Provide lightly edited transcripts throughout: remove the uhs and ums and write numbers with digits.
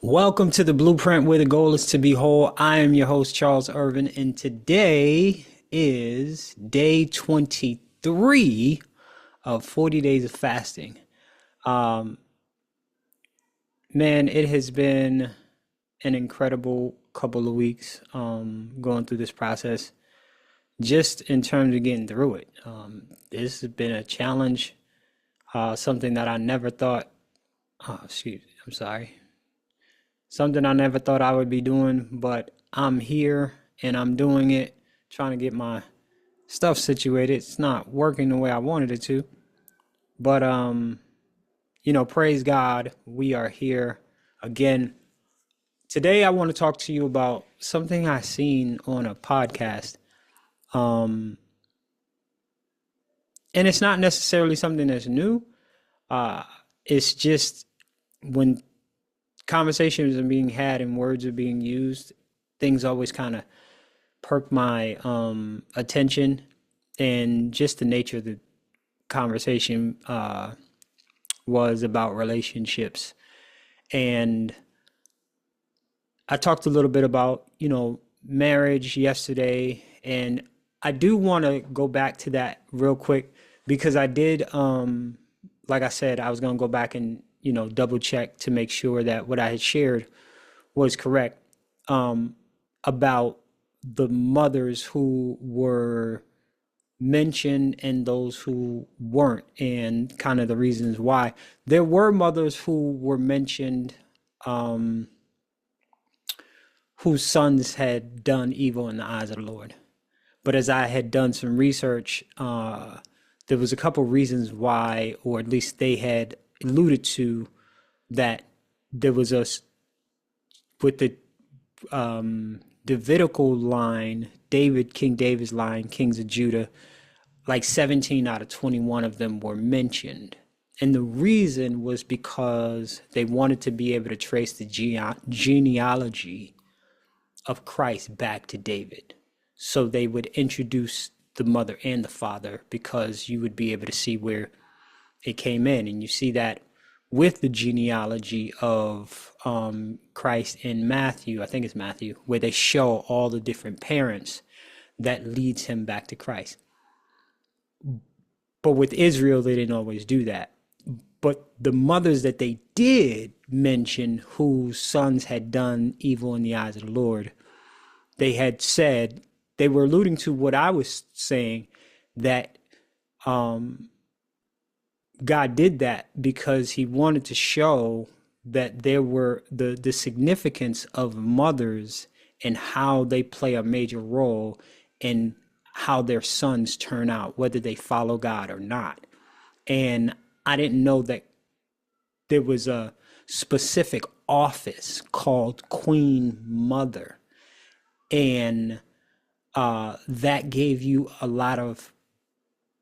Welcome to the Blueprint, where the goal is to be whole. I am your host, Charles Irving, and today is day 23 of 40 days of fasting. Um, Man, it has been an incredible couple of weeks going through this process, just in terms of getting through it. This has been a challenge, something that I never thought, I'm sorry, something I never thought I would be doing, but I'm here and I'm doing it, trying to get my stuff situated. It's not working the way I wanted it to, but praise God, we are here again. Today I want to talk to you about something I seen on a podcast. Um, and it's not necessarily something that's new. Uh, it's just when conversations are being had and words are being used, things always kind of perk my attention, and just the nature of the conversation was about relationships. And I talked a little bit about, marriage yesterday, and I do want to go back to that real quick because I did, like I said, I was going to go back and, double check to make sure that what I had shared was correct, about the mothers who were mentioned and those who weren't, and kind of the reasons why. There were mothers who were mentioned, um, whose sons had done evil in the eyes of the Lord. But as I had done some research, there was a couple reasons why, or at least they had alluded to, that there was with the Davidical line, King David's line, kings of Judah, like 17 out of 21 of them were mentioned. And the reason was because they wanted to be able to trace the genealogy of Christ back to David. So they would introduce the mother and the father, because you would be able to see where it came in. And you see that with the genealogy of Christ in Matthew, I think it's Matthew, where they show all the different parents that leads him back to Christ. But with Israel, they didn't always do that. But the mothers that they did mention, whose sons had done evil in the eyes of the Lord, they had said, they were alluding to what I was saying, that God did that because he wanted to show that there were the significance of mothers and how they play a major role in how their sons turn out, whether they follow God or not. And I didn't know that there was a specific office called Queen Mother. And that gave you a lot of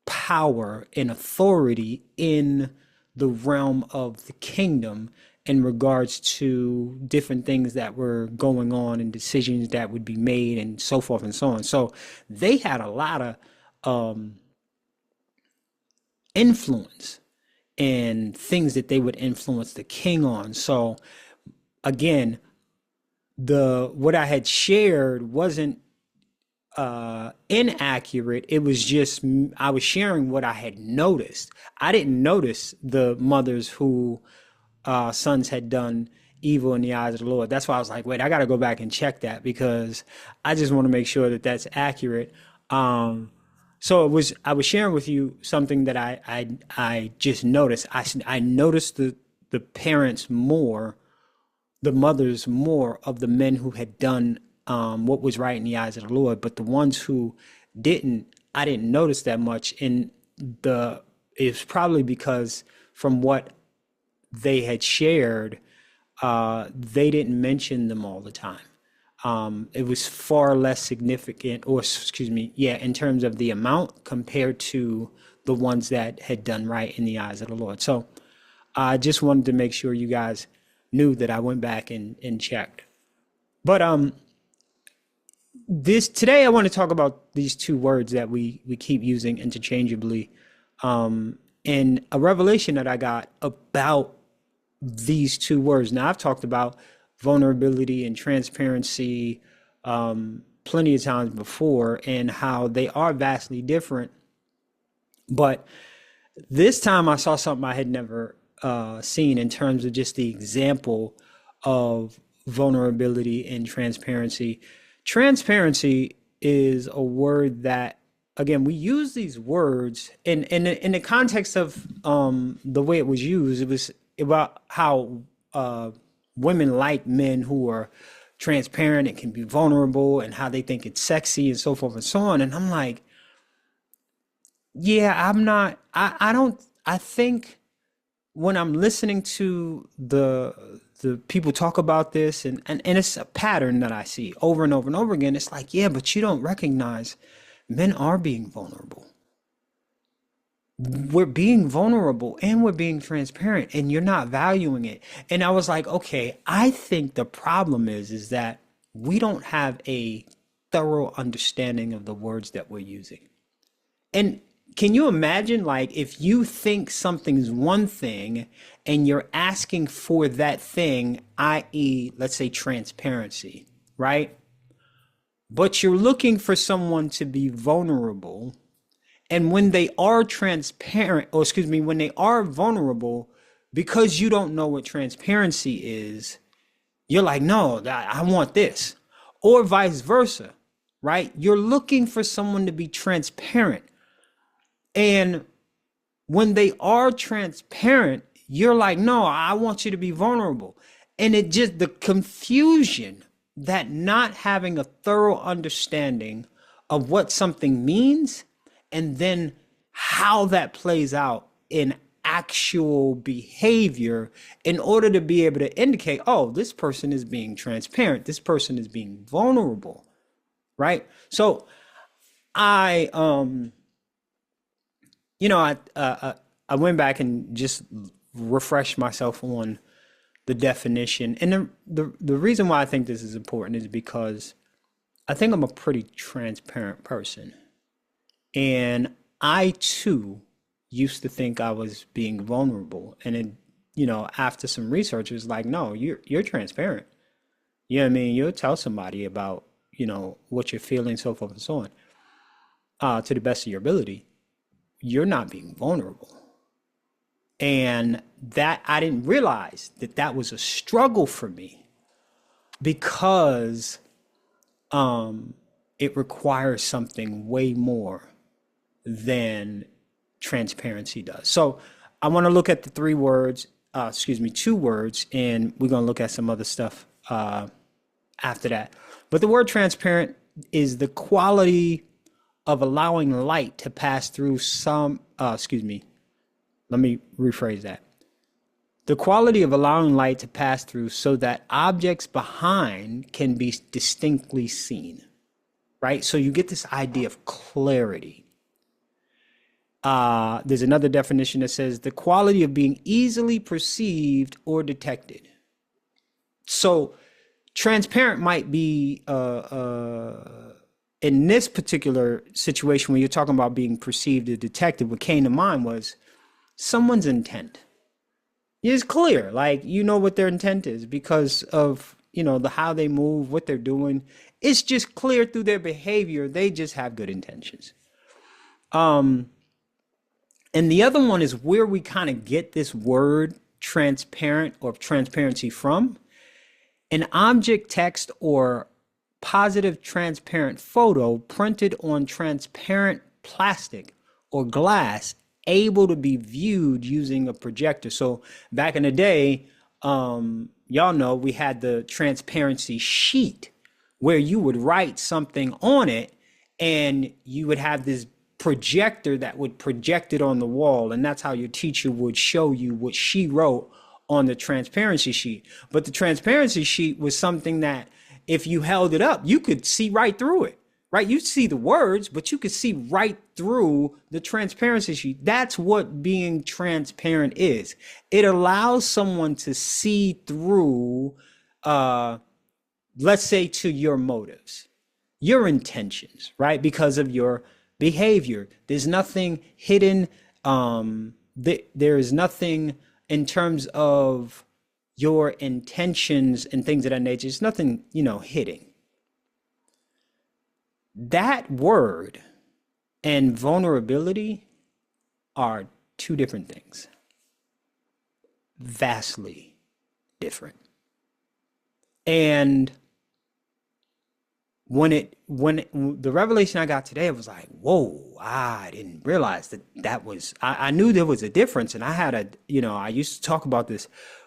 power and authority in the realm of the kingdom in regards to different things that were going on and decisions that would be made and so forth and so on. So they had a lot of influence and things that they would influence the king on. So again, what I had shared wasn't inaccurate. It was just, I was sharing what I had noticed. I didn't notice the mothers who sons had done evil in the eyes of the Lord. That's why I was like, wait, I got to go back and check that, because I just want to make sure that that's accurate. So I was sharing with you something that I just noticed. I noticed the parents more, the mothers more, of the men who had done what was right in the eyes of the Lord, but the ones who didn't, I didn't notice that much. And it's probably because from what they had shared, they didn't mention them all the time. It was far less significant, or excuse me, yeah, in terms of the amount compared to the ones that had done right in the eyes of the Lord. So I just wanted to make sure you guys knew that I went back and checked. But today I want to talk about these two words that we keep using interchangeably, and a revelation that I got about these two words. Now, I've talked about vulnerability and transparency plenty of times before, and how they are vastly different. But this time I saw something I had never seen in terms of just the example of vulnerability and transparency. Transparency is a word that, again, we use these words in the context of the way it was used. It was about how women like men who are transparent and can be vulnerable, and how they think it's sexy and so forth and so on. And I'm like, yeah, I'm not, I don't, I think when I'm listening to the people talk about this, and it's a pattern that I see over and over and over again. It's like, yeah, but you don't recognize men are being vulnerable. We're being vulnerable and we're being transparent, and you're not valuing it. And I was like, okay, I think the problem is that we don't have a thorough understanding of the words that we're using. And can you imagine, like, if you think something's one thing and you're asking for that thing, i.e., let's say transparency, right? But you're looking for someone to be vulnerable. And when they are transparent, or excuse me, when they are vulnerable, because you don't know what transparency is, you're like, no, I want this. Or vice versa, right? You're looking for someone to be transparent. And when they are transparent, you're like, no, I want you to be vulnerable. And it just, the confusion that not having a thorough understanding of what something means, and then how that plays out in actual behavior, in order to be able to indicate, oh, this person is being transparent, this person is being vulnerable, right? So I I went back and just refreshed myself on the definition. And the reason why I think this is important is because I think I'm a pretty transparent person. And I too used to think I was being vulnerable. And then, after some research, it was like, no, you're transparent. You know what I mean? You'll tell somebody about, what you're feeling, so forth and so on, to the best of your ability. You're not being vulnerable. And that, I didn't realize that that was a struggle for me, because it requires something way more than transparency does. So I want to look at the two words, and we're going to look at some other stuff after that. But the word transparent is the quality of allowing light to pass through let me rephrase that. The quality of allowing light to pass through so that objects behind can be distinctly seen, right? So you get this idea of clarity. There's another definition that says the quality of being easily perceived or detected. So transparent might be, in this particular situation, when you're talking about being perceived or detected, what came to mind was someone's intent. It's clear, like, what their intent is because of, the how they move, what they're doing. It's just clear through their behavior. They just have good intentions. And the other one is where we kind of get this word transparent or transparency from. An object, text, or positive transparent photo printed on transparent plastic or glass, able to be viewed using a projector. So back in the day, y'all know we had the transparency sheet where you would write something on it and you would have this projector that would project it on the wall. And that's how your teacher would show you what she wrote on the transparency sheet. But the transparency sheet was something that if you held it up, you could see right through it. Right? You see the words, but you could see right through the transparency sheet. That's what being transparent is. It allows someone to see through, let's say, to your motives, your intentions, right? Because of your behavior. There's nothing hidden. There is nothing in terms of your intentions and things of that nature. It's nothing, hidden. That word and vulnerability are two different things, vastly different. And when the revelation I got today, it was like, whoa, I didn't realize that was, I knew there was a difference. And I had I used to talk about this,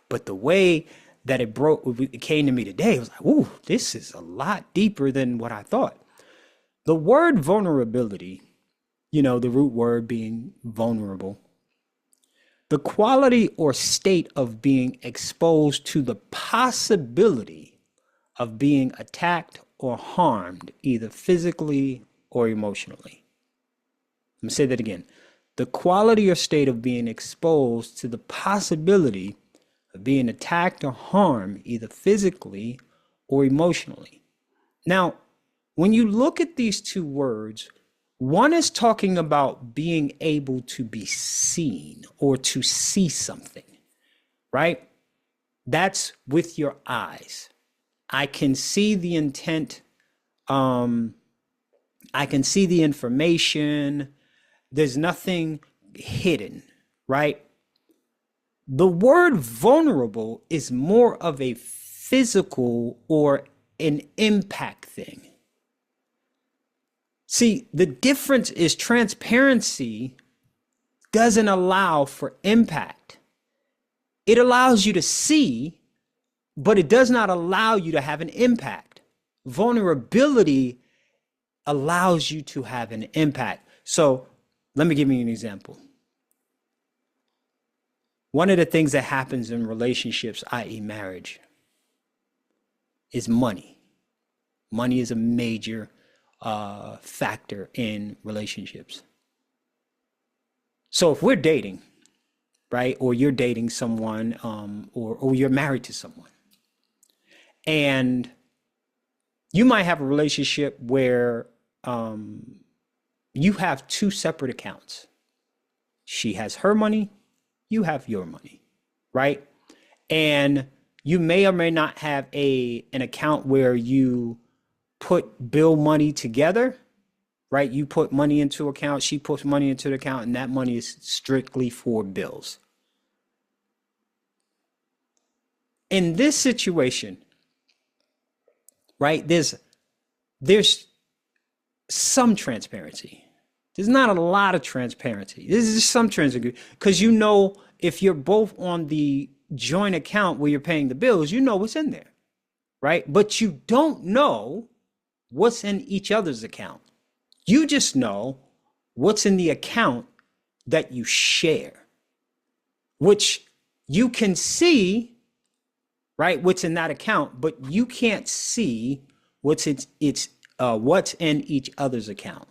but the way that it came to me today, it was like, ooh, this is a lot deeper than what I thought. The word vulnerability, the root word being vulnerable, the quality or state of being exposed to the possibility of being attacked or harmed, either physically or emotionally. Let me say that again. The quality or state of being exposed to the possibility of being attacked or harmed, either physically or emotionally. Now, when you look at these two words, one is talking about being able to be seen or to see something, right? That's with your eyes. I can see the intent. I can see the information. There's nothing hidden, right? The word vulnerable is more of a physical or an impact thing. See, the difference is transparency doesn't allow for impact. It allows you to see, but it does not allow you to have an impact. Vulnerability allows you to have an impact. So let me give you an example. One of the things that happens in relationships, i.e. marriage, is money. Money is a major factor in relationships. So if we're dating, right, or you're dating someone, or you're married to someone, and you might have a relationship where you have two separate accounts. She has her money, you have your money, right? And you may or may not have an account where you put bill money together, right? You put money into account, she puts money into the account, and that money is strictly for bills. In this situation, right, there's some transparency. There's not a lot of transparency. This is some transparency because if you're both on the joint account where you're paying the bills, you know what's in there, right? But you don't know what's in each other's account. You just know what's in the account that you share, which you can see, right? What's in that account, but you can't see what's in each other's account.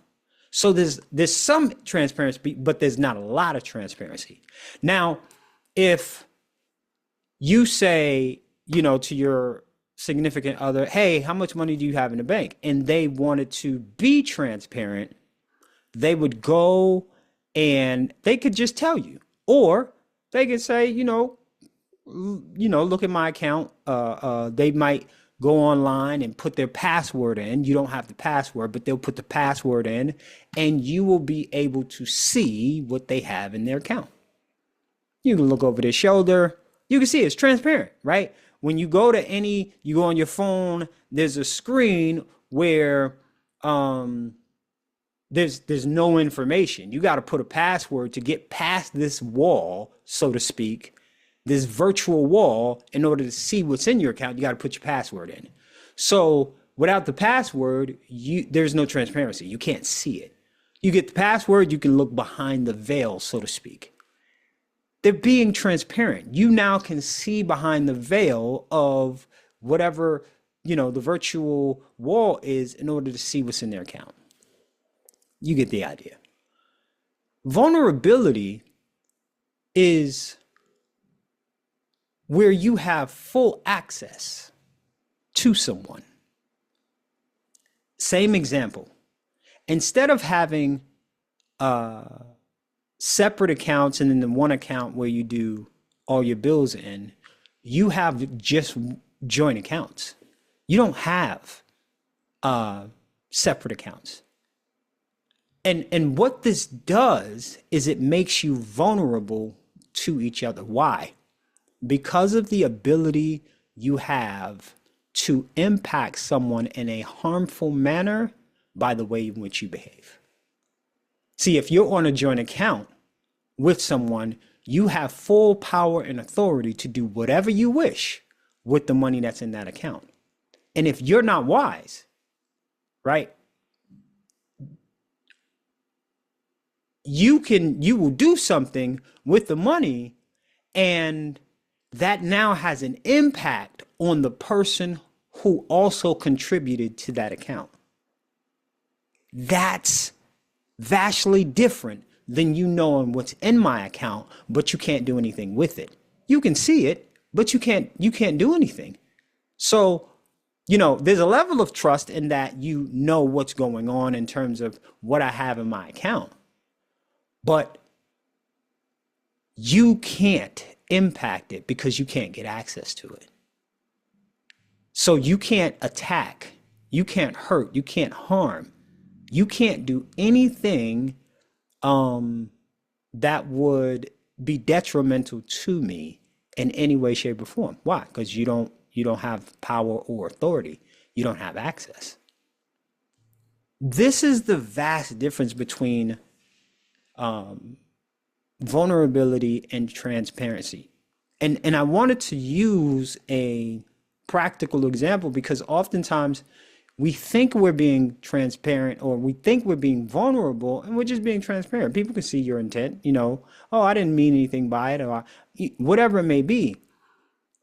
So there's some transparency, but there's not a lot of transparency. Now, if you say, to your significant other, hey, how much money do you have in the bank? And they wanted to be transparent, they would go and they could just tell you, or they could say, look at my account. They might go online and put their password in. You don't have the password, but they'll put the password in and you will be able to see what they have in their account. You can look over their shoulder. You can see it's transparent, right? When you go on your phone, there's a screen where there's no information. You got to put a password to get past this wall, so to speak, this virtual wall. In order to see what's in your account, you got to put your password in. So without the password, there's no transparency. You can't see it. You get the password, you can look behind the veil, so to speak. They're being transparent. You now can see behind the veil of whatever, the virtual wall is in order to see what's in their account. You get the idea. Vulnerability is where you have full access to someone. Same example. Instead of having separate accounts and then the one account where you do all your bills in, you have just joint accounts. You don't have separate accounts. And what this does is it makes you vulnerable to each other. Why? Because of the ability you have to impact someone in a harmful manner by the way in which you behave. See, if you're on a joint account with someone, you have full power and authority to do whatever you wish with the money that's in that account. And if you're not wise, right, you will do something with the money, and that now has an impact on the person who also contributed to that account. That's vastly different than you knowing what's in my account, but you can't do anything with it. You can see it, but you can't do anything. So, there's a level of trust in that you know what's going on in terms of what I have in my account. But you can't impact it because you can't get access to it. So you can't attack, you can't hurt, you can't harm, you can't do anything that would be detrimental to me in any way, shape, or form. Why? Because you don't have power or authority. You don't have access. This is the vast difference between vulnerability and transparency. And I wanted to use a practical example because oftentimes we think we're being transparent, or we think we're being vulnerable, and we're just being transparent. People can see your intent, oh, I didn't mean anything by it, or whatever it may be.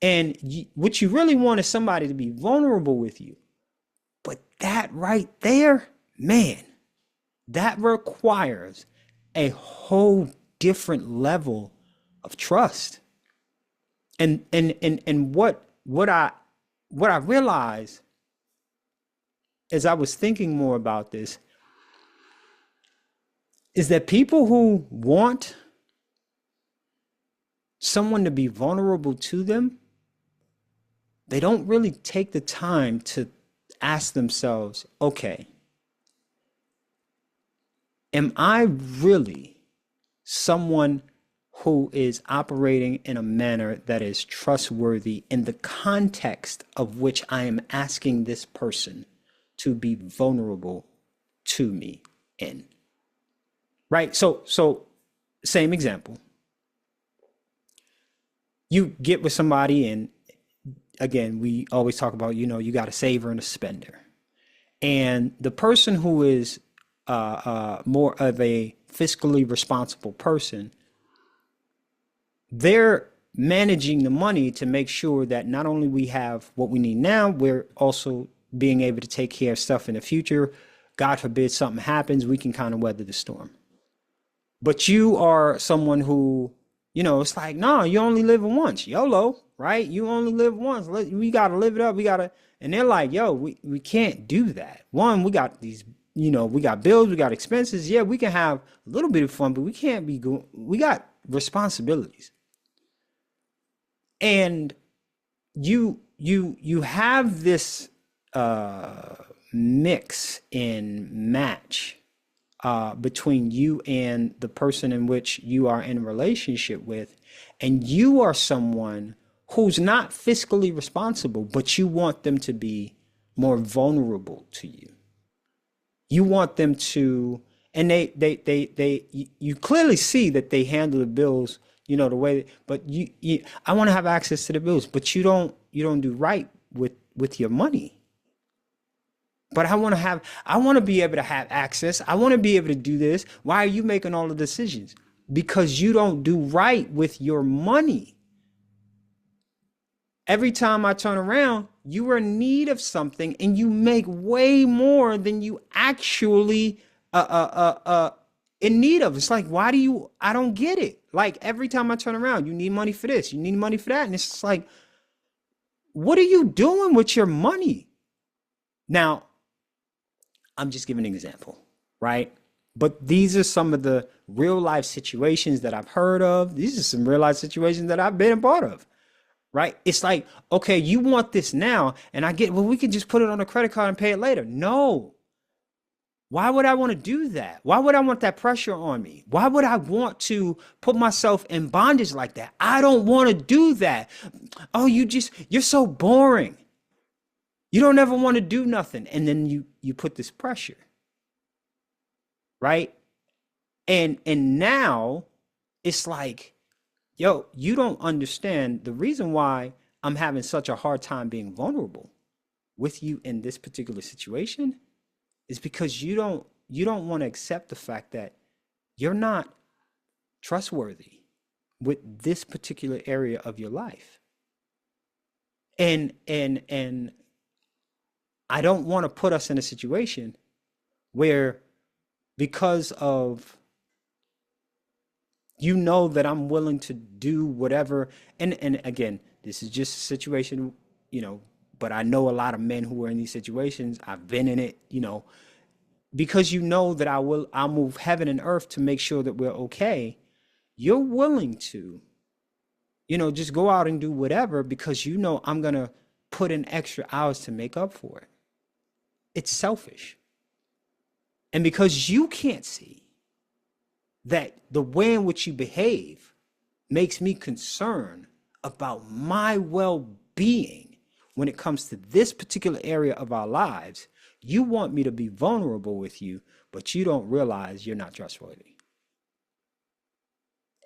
And what you really want is somebody to be vulnerable with you. But that right there, man, that requires a whole different level of trust. And what I realized as I was thinking more about this is that people who want someone to be vulnerable to them, they don't really take the time to ask themselves, okay, am I really someone who is operating in a manner that is trustworthy in the context of which I am asking this person to be vulnerable to me in? Right? So same example. You get with somebody, and again, we always talk about, you got a saver and a spender. And the person who is more of a fiscally responsible person, they're managing the money to make sure that not only we have what we need now, we're also being able to take care of stuff in the future. God forbid something happens, we can kind of weather the storm. But you are someone who, it's like, no, you only live once, YOLO, right? You only live once. We got to live it up. And they're like, yo, we can't do that. One, we got these, we got bills, we got expenses. Yeah, we can have a little bit of fun, but we can't be going, we got responsibilities. And you have this mix and match between you and the person in which you are in a relationship with, and you are someone who's not fiscally responsible, but you want them to be more vulnerable to you. You want them to, and you clearly see that they handle the bills, the way, but I want to have access to the bills, but you don't do right with your money. But I want to be able to have access. I want to be able to do this. Why are you making all the decisions? Because you don't do right with your money. Every time I turn around, you are in need of something and you make way more than you actually in need of. It's like, I don't get it. Like every time I turn around, you need money for this, you need money for that. And it's just like, what are you doing with your money? Now, I'm just giving an example, right? But these are some of the real life situations that I've heard of. These are some real life situations that I've been a part of, right? It's like, okay, you want this now, and I get, well, we can just put it on a credit card and pay it later. No. Why would I want to do that? Why would I want that pressure on me? Why would I want to put myself in bondage like that? I don't want to do that. Oh, you're so boring. You don't ever want to do nothing. And then you put this pressure, right? And now it's like, yo, you don't understand the reason why I'm having such a hard time being vulnerable with you in this particular situation is because you don't want to accept the fact that you're not trustworthy with this particular area of your life. And I don't want to put us in a situation where, because of, that I'm willing to do whatever, and again, this is just a situation, but I know a lot of men who are in these situations. I've been in it, because that I'll move heaven and earth to make sure that we're okay. You're willing to, just go out and do whatever because I'm gonna put in extra hours to make up for it. It's selfish. And because you can't see that the way in which you behave makes me concerned about my well-being when it comes to this particular area of our lives, you want me to be vulnerable with you, but you don't realize you're not trustworthy.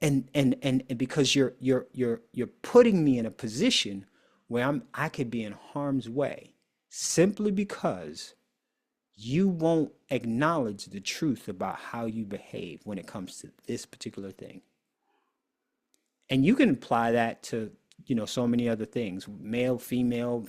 And because you're putting me in a position where I could be in harm's way simply because you won't acknowledge the truth about how you behave when it comes to this particular thing. And you can apply that to, so many other things. Male, female,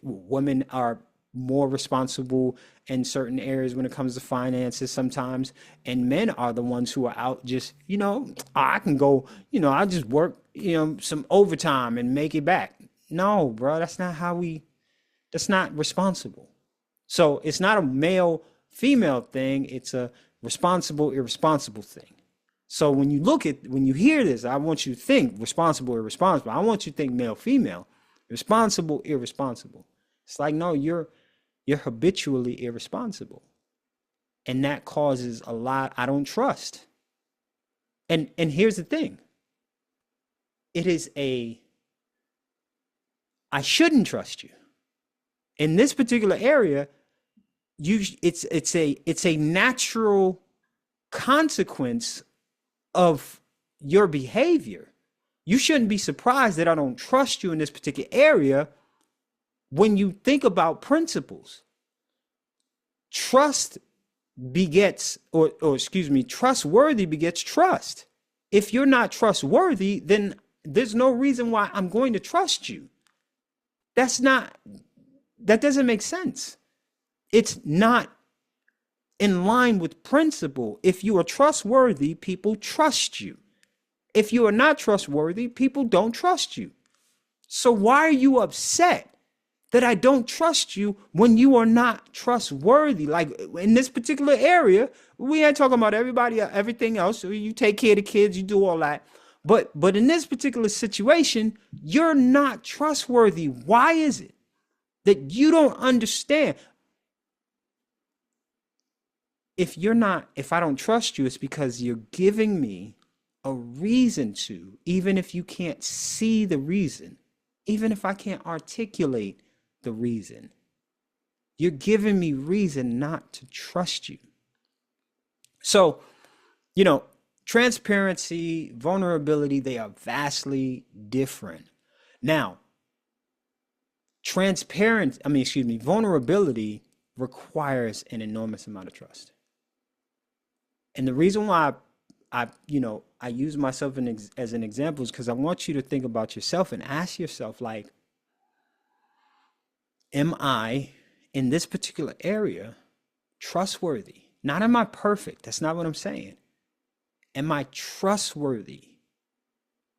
women are more responsible in certain areas when it comes to finances sometimes. And men are the ones who are out just, I can go, I just work, some overtime and make it back. No, bro, that's not responsible. So it's not a male female thing. It's a responsible, irresponsible thing. So when you hear this, I want you to think responsible, irresponsible. I want you to think male, female, responsible, irresponsible. It's like, no, you're habitually irresponsible. And that causes a lot. I don't trust. And here's the thing. I shouldn't trust you. In this particular area, it's a natural consequence of your behavior. You shouldn't be surprised that I don't trust you in this particular area when you think about principles. Trust begets, trustworthy begets trust. If you're not trustworthy, then there's no reason why I'm going to trust you. That doesn't make sense. It's not in line with principle. If you are trustworthy, people trust you. If you are not trustworthy, people don't trust you. So why are you upset that I don't trust you when you are not trustworthy? Like in this particular area, we ain't talking about everybody, everything else. You take care of the kids, you do all that. But in this particular situation, you're not trustworthy. Why is it that you don't understand? If I don't trust you, it's because you're giving me a reason to, even if you can't see the reason, even if I can't articulate the reason, you're giving me reason not to trust you. So, transparency, vulnerability, they are vastly different. Now, vulnerability requires an enormous amount of trust. And the reason why I use myself as an example is because I want you to think about yourself and ask yourself, like, am I in this particular area trustworthy? Not am I perfect? That's not what I'm saying. Am I trustworthy?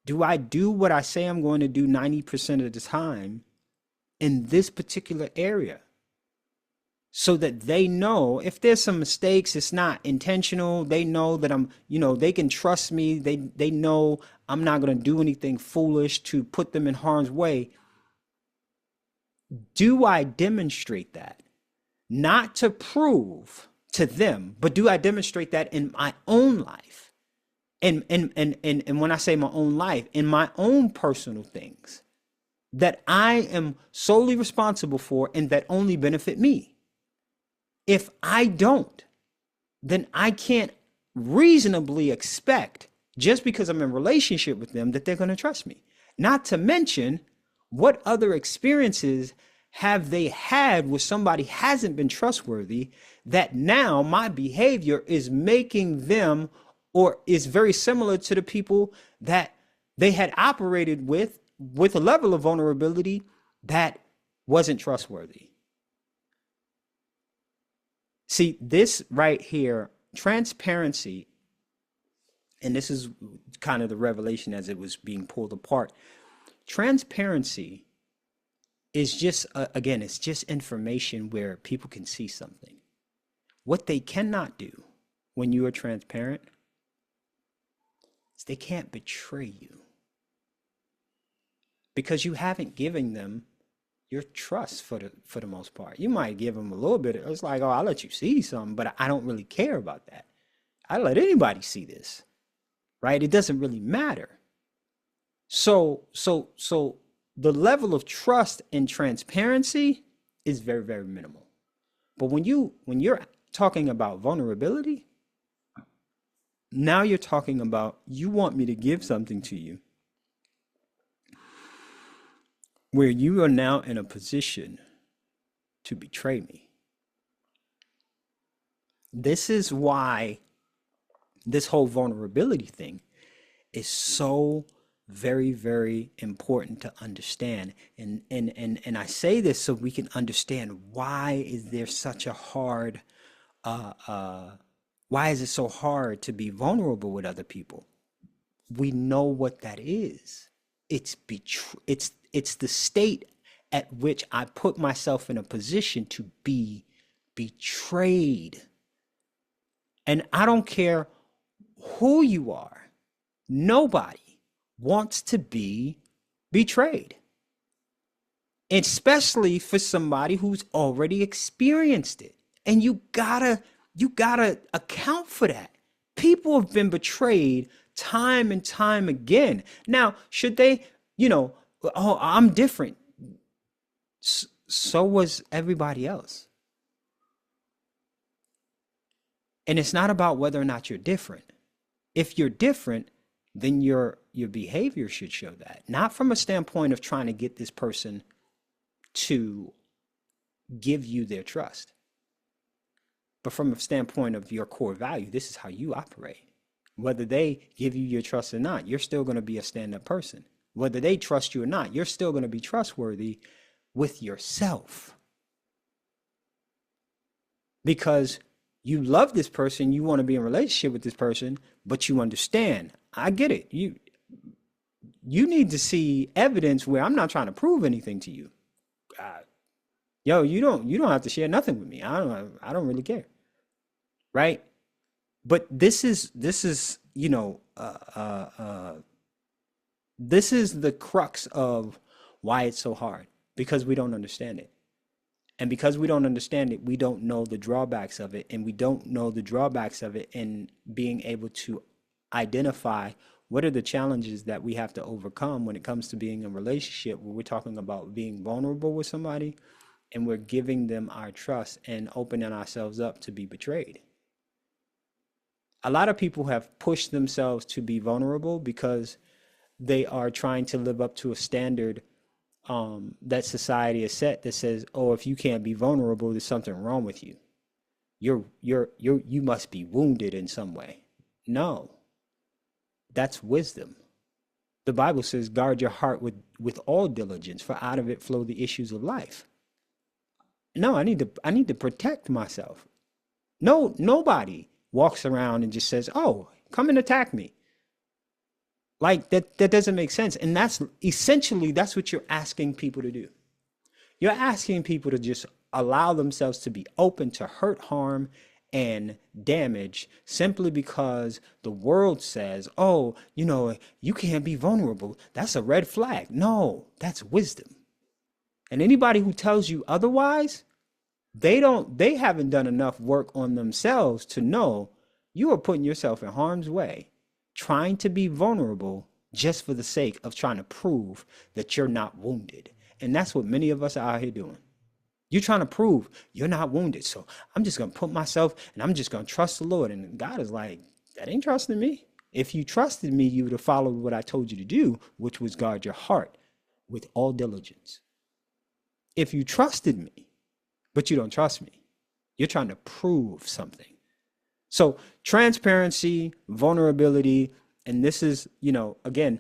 Do I do what I say I'm going to do 90% of the time in this particular area? so that they know if there's some mistakes, it's not intentional. They know that they can trust me. They know I'm not going to do anything foolish to put them in harm's way. Do I demonstrate that? Not to prove to them, but do I demonstrate that in my own life? And when I say my own life, in my own personal things that I am solely responsible for and that only benefit me. If I don't, then I can't reasonably expect, just because I'm in a relationship with them, that they're going to trust me. Not to mention, what other experiences have they had where somebody hasn't been trustworthy that now my behavior is making them, or is very similar to the people that they had operated with a level of vulnerability that wasn't trustworthy. See, this right here, transparency, and this is kind of the revelation as it was being pulled apart. Transparency is just, again, it's just information where people can see something. What they cannot do when you are transparent is they can't betray you, because you haven't given them your trust for the most part. You might give them a little bit. It's like, oh, I'll let you see something, but I don't really care about that. I let anybody see this, right? It doesn't really matter. So the level of trust and transparency is very, very minimal. But when you're talking about vulnerability, now you're talking about, you want me to give something to you where you are now in a position to betray me. This is why this whole vulnerability thing is so very, very important to understand. And I say this so we can understand, why is there such a hard, why is it so hard to be vulnerable with other people? We know what that is. It's the state at which I put myself in a position to be betrayed. And I don't care who you are. Nobody wants to be betrayed, especially for somebody who's already experienced it. And you gotta account for that. People have been betrayed time and time again. Now, should they, oh, I'm different. So was everybody else. And it's not about whether or not you're different. If you're different, then your behavior should show that. Not from a standpoint of trying to get this person to give you their trust, but from a standpoint of your core value. This is how you operate. Whether they give you your trust or not, you're still going to be a stand-up person. Whether they trust you or not, you're still going to be trustworthy with yourself. Because you love this person, you want to be in a relationship with this person, but you understand, I get it. You need to see evidence where I'm not trying to prove anything to you. Yo, you don't have to share nothing with me. I don't really care. Right? But this is this is the crux of why it's so hard, because we don't understand it. And because we don't understand it, we don't know the drawbacks of it. And we don't know the drawbacks of it in being able to identify what are the challenges that we have to overcome when it comes to being in a relationship where we're talking about being vulnerable with somebody and we're giving them our trust and opening ourselves up to be betrayed. A lot of people have pushed themselves to be vulnerable because they are trying to live up to a standard that society has set that says, oh, if you can't be vulnerable, there's something wrong with you. You must be wounded in some way. No, that's wisdom. The Bible says, guard your heart with all diligence, for out of it flow the issues of life. No, I need to protect myself. No, nobody walks around and just says, oh, come and attack me. Like that doesn't make sense. And that's essentially, that's what you're asking people to do. You're asking people to just allow themselves to be open to hurt, harm, and damage simply because the world says, oh, you can't be vulnerable. That's a red flag. No, that's wisdom. And anybody who tells you otherwise, they haven't done enough work on themselves to know you are putting yourself in harm's way, trying to be vulnerable just for the sake of trying to prove that you're not wounded. And that's what many of us are out here doing. You're trying to prove you're not wounded. So I'm just going to put myself and I'm just going to trust the Lord. And God is like, that ain't trusting me. If you trusted me, you would have followed what I told you to do, which was guard your heart with all diligence. If you trusted me, but you don't trust me, you're trying to prove something. So transparency, vulnerability, and this is, again,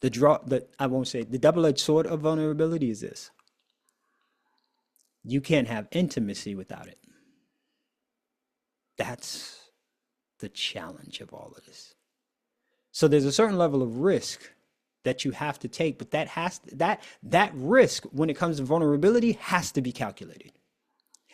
the double-edged sword of vulnerability is this. You can't have intimacy without it. That's the challenge of all of this. So there's a certain level of risk that you have to take, but that risk when it comes to vulnerability has to be calculated.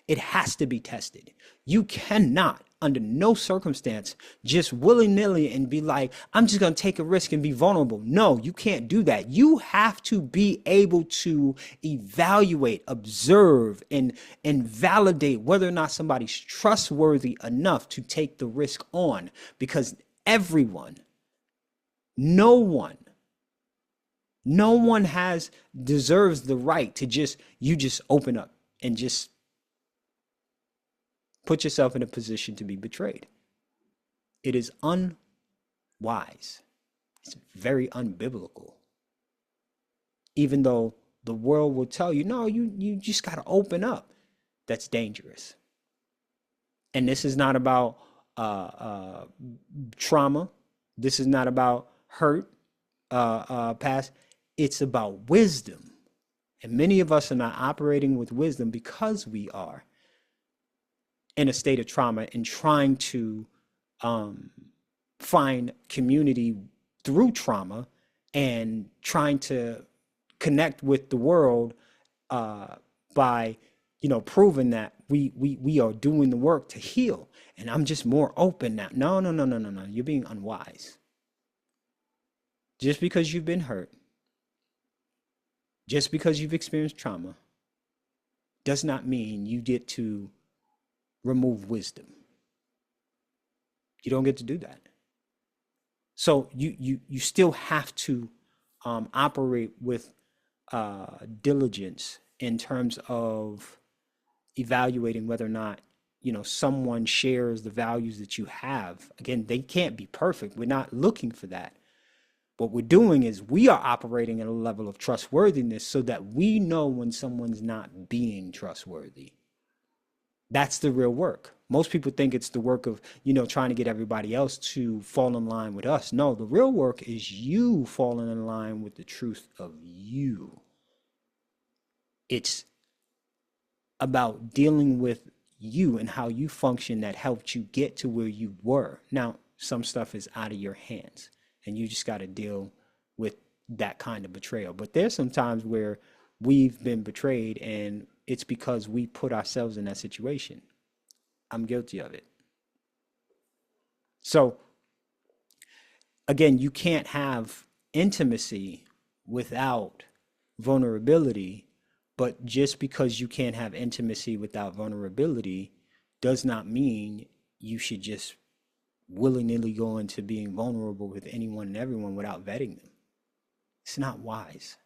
It has to be tested. You cannot, under no circumstance, just willy-nilly and be like, I'm just going to take a risk and be vulnerable. No, you can't do that. You have to be able to evaluate, observe, and validate whether or not somebody's trustworthy enough to take the risk on. Because no one deserves the right to just open up and just put yourself in a position to be betrayed. It is unwise. It's very unbiblical. Even though the world will tell you, no, you just got to open up. That's dangerous. And this is not about trauma. This is not about hurt, past. It's about wisdom. And many of us are not operating with wisdom because we are in a state of trauma and trying to find community through trauma and trying to connect with the world by proving that we are doing the work to heal. And I'm just more open now. No. You're being unwise. Just because you've been hurt, just because you've experienced trauma, does not mean you get to remove wisdom. You don't get to do that. So you still have to operate with diligence in terms of evaluating whether or not someone shares the values that you have. Again, they can't be perfect. We're not looking for that. What we're doing is we are operating at a level of trustworthiness so that we know when someone's not being trustworthy. That's the real work. Most people think it's the work of, trying to get everybody else to fall in line with us. No, the real work is you falling in line with the truth of you. It's about dealing with you and how you function that helped you get to where you were. Now, some stuff is out of your hands and you just got to deal with that kind of betrayal. But there's some times where we've been betrayed and it's because we put ourselves in that situation. I'm guilty of it. So again, you can't have intimacy without vulnerability, but just because you can't have intimacy without vulnerability does not mean you should just willy-nilly go into being vulnerable with anyone and everyone without vetting them. It's not wise.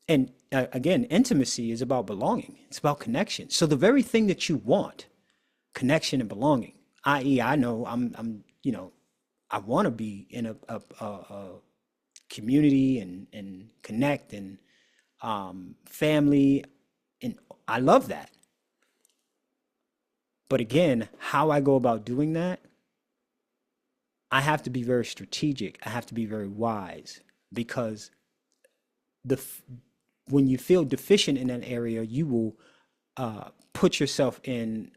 And again, intimacy is about belonging. It's about connection. So the very thing that you want, connection and belonging, i.e., I know I want to be in a community and connect and family, and I love that. But again, how I go about doing that, I have to be very strategic. I have to be very wise because when you feel deficient in that area, you will put yourself in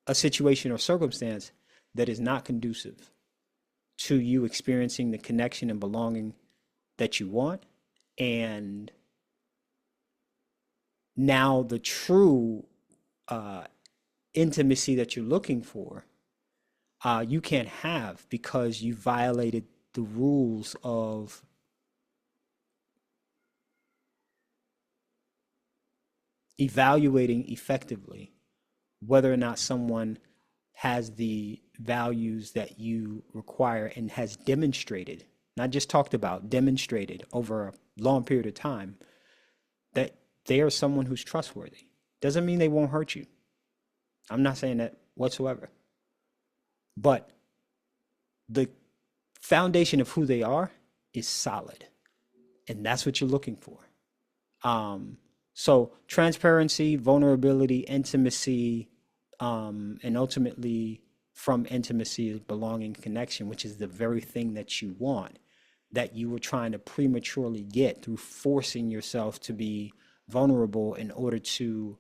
a situation or circumstance that is not conducive to you experiencing the connection and belonging that you want and Now, the true uh, intimacy that you're looking for, you can't have because you violated the rules of evaluating effectively whether or not someone has the values that you require and has demonstrated, not just talked about, demonstrated over a long period of time that they are someone who's trustworthy. Doesn't mean they won't hurt you. I'm not saying that whatsoever. But the foundation of who they are is solid. And that's what you're looking for. So transparency, vulnerability, intimacy, and ultimately from intimacy is belonging, connection, which is the very thing that you want, that you were trying to prematurely get through forcing yourself to be vulnerable in order to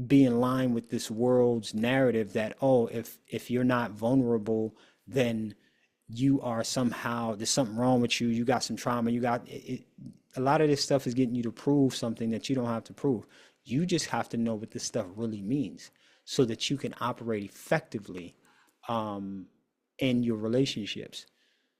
be in line with this world's narrative that, oh, if you're not vulnerable, then you are somehow, there's something wrong with you, you got some trauma, you got it. A lot of this stuff is getting you to prove something that you don't have to prove. You just have to know what this stuff really means so that you can operate effectively in your relationships.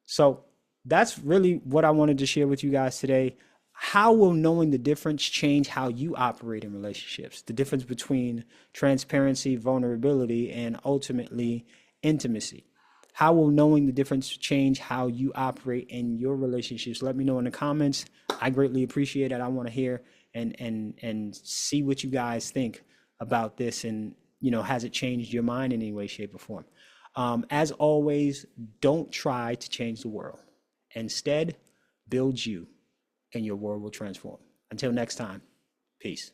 So that's really what I wanted to share with you guys today. How will knowing the difference change how you operate in relationships? The difference between transparency, vulnerability, and ultimately intimacy. How will knowing the difference change how you operate in your relationships? Let me know in the comments. I greatly appreciate it. I want to hear and see what you guys think about this, and has it changed your mind in any way, shape, or form? As always, don't try to change the world. Instead, build you, and your world will transform. Until next time, peace.